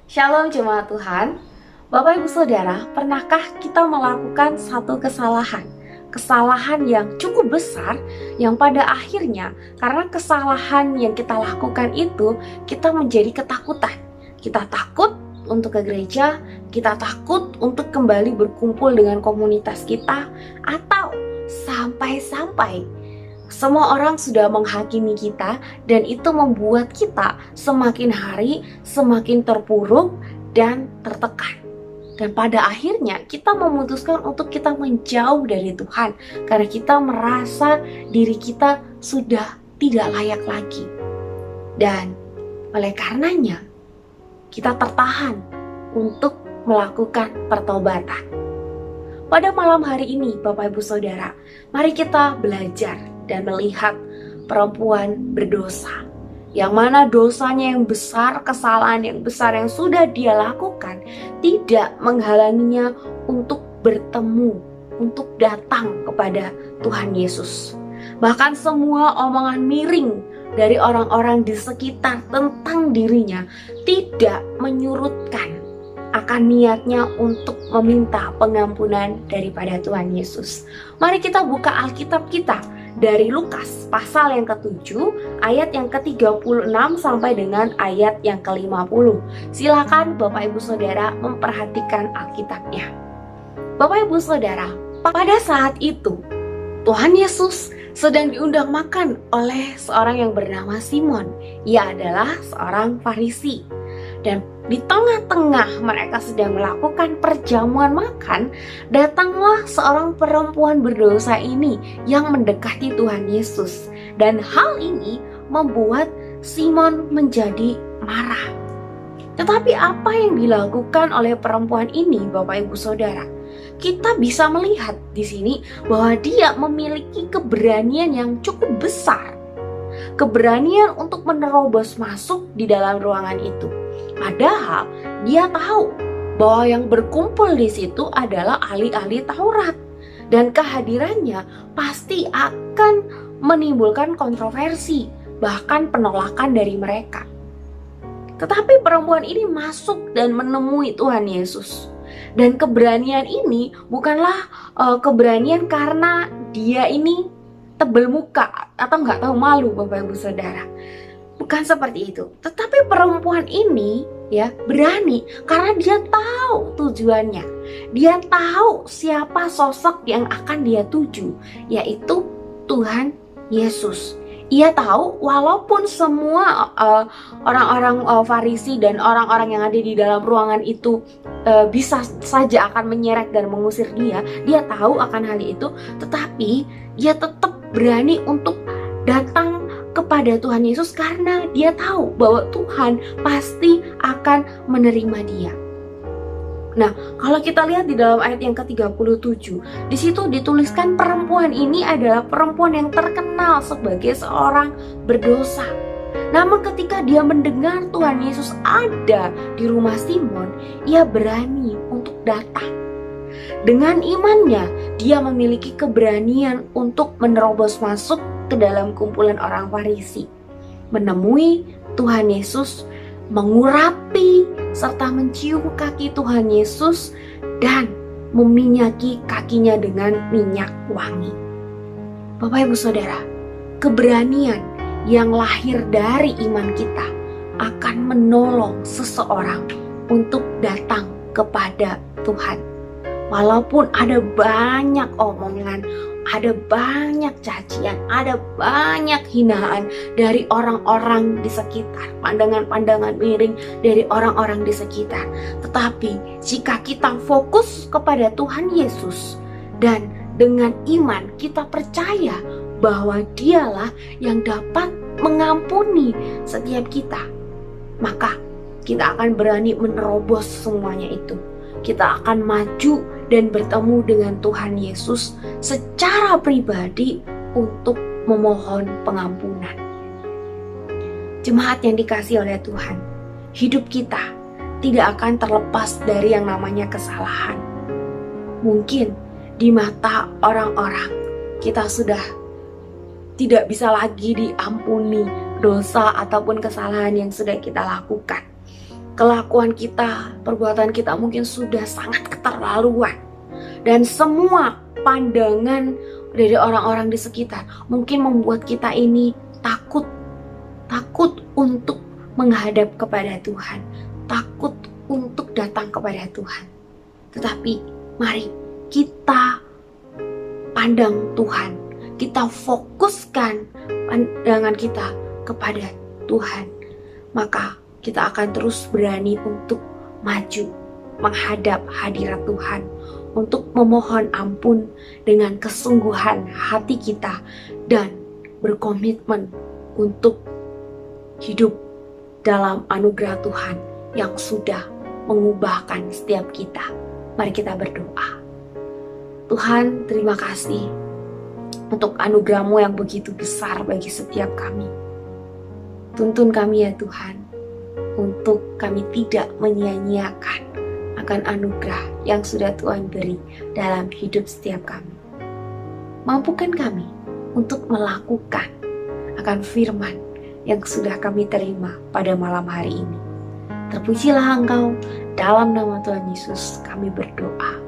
Shalom jemaat Tuhan. Bapak Ibu Saudara, pernahkah kita melakukan satu kesalahan? Kesalahan yang cukup besar yang pada akhirnya karena kesalahan yang kita lakukan itu kita menjadi ketakutan. Kita takut untuk ke gereja, kita takut untuk kembali berkumpul dengan komunitas kita, atau sampai-sampai semua orang sudah menghakimi kita, dan itu membuat kita semakin hari semakin terpuruk dan tertekan. Dan pada akhirnya kita memutuskan untuk kita menjauh dari Tuhan karena kita merasa diri kita sudah tidak layak lagi. Dan oleh karenanya kita tertahan untuk melakukan pertobatan. Pada malam hari ini Bapak Ibu Saudara, mari kita belajar dan melihat perempuan berdosa, yang mana dosanya yang besar, kesalahan yang besar yang sudah dia lakukan tidak menghalanginya untuk bertemu, untuk datang kepada Tuhan Yesus. Bahkan semua omongan miring dari orang-orang di sekitar tentang dirinya tidak menyurutkan akan niatnya untuk meminta pengampunan daripada Tuhan Yesus. Mari kita buka Alkitab kita dari Lukas pasal yang ke-7 ayat yang ke-36 sampai dengan ayat yang ke-50. Silakan Bapak Ibu Saudara memperhatikan Alkitabnya. Bapak Ibu Saudara, pada saat itu Tuhan Yesus sedang diundang makan oleh seorang yang bernama Simon. Ia adalah seorang Farisi. Dan di tengah-tengah mereka sedang melakukan perjamuan makan, datanglah seorang perempuan berdosa ini yang mendekati Tuhan Yesus. Dan hal ini membuat Simon menjadi marah. Tetapi apa yang dilakukan oleh perempuan ini, Bapak Ibu Saudara? Kita bisa melihat di sini bahwa dia memiliki keberanian yang cukup besar. Keberanian untuk menerobos masuk di dalam ruangan itu. Padahal dia tahu bahwa yang berkumpul di situ adalah ahli-ahli Taurat, dan kehadirannya pasti akan menimbulkan kontroversi, bahkan penolakan dari mereka. Tetapi perempuan ini masuk dan menemui Tuhan Yesus. Dan keberanian ini bukanlah keberanian karena dia ini tebel muka atau nggak tahu malu, Bapak Ibu Saudara. Bukan seperti itu. Tetapi perempuan ini berani karena dia tahu tujuannya. Dia tahu siapa sosok yang akan dia tuju, yaitu Tuhan Yesus. Ia tahu walaupun semua orang-orang Farisi dan orang-orang yang ada di dalam ruangan itu bisa saja akan menyeret dan mengusir dia. Dia tahu akan hal itu, tetapi dia tetap berani untuk datang kepada Tuhan Yesus karena dia tahu bahwa Tuhan pasti akan menerima dia. Nah, kalau kita lihat di dalam ayat yang ke-37, di situ dituliskan perempuan ini adalah perempuan yang terkenal sebagai seorang berdosa. Namun ketika dia mendengar Tuhan Yesus ada di rumah Simon, ia berani untuk datang. Dengan imannya, dia memiliki keberanian untuk menerobos masuk ke dalam kumpulan orang Farisi, menemui Tuhan Yesus, mengurapi serta mencium kaki Tuhan Yesus dan meminyaki kakinya dengan minyak wangi. Bapak Ibu Saudara, keberanian yang lahir dari iman kita akan menolong seseorang untuk datang kepada Tuhan. Walaupun ada banyak omongan, ada banyak cacian, ada banyak hinaan dari orang-orang di sekitar, pandangan-pandangan miring dari orang-orang di sekitar. Tetapi jika kita fokus kepada Tuhan Yesus dan dengan iman kita percaya bahwa Dialah yang dapat mengampuni setiap kita, maka kita akan berani menerobos semuanya itu. Kita akan maju dan bertemu dengan Tuhan Yesus secara pribadi untuk memohon pengampunan. Jemaat yang dikasihi oleh Tuhan, hidup kita tidak akan terlepas dari yang namanya kesalahan. Mungkin di mata orang-orang kita sudah tidak bisa lagi diampuni dosa ataupun kesalahan yang sudah kita lakukan. kelakuan kita, perbuatan kita mungkin sudah sangat keterlaluan. Dan semua pandangan dari orang-orang di sekitar mungkin membuat kita ini takut untuk menghadap kepada Tuhan, takut untuk datang kepada Tuhan. Tetapi mari kita pandang Tuhan, kita fokuskan pandangan kita kepada Tuhan, maka kita akan terus berani untuk maju menghadap hadirat Tuhan, untuk memohon ampun dengan kesungguhan hati kita dan berkomitmen untuk hidup dalam anugerah Tuhan yang sudah mengubahkan setiap kita. Mari kita berdoa. Tuhan, terima kasih untuk anugerah-Mu yang begitu besar bagi setiap kami. Tuntun kami ya Tuhan, untuk kami tidak menyia-nyiakan akan anugerah yang sudah Tuhan beri dalam hidup setiap kami. Mampukan kami untuk melakukan akan firman yang sudah kami terima pada malam hari ini. Terpujilah Engkau, dalam nama Tuhan Yesus kami berdoa.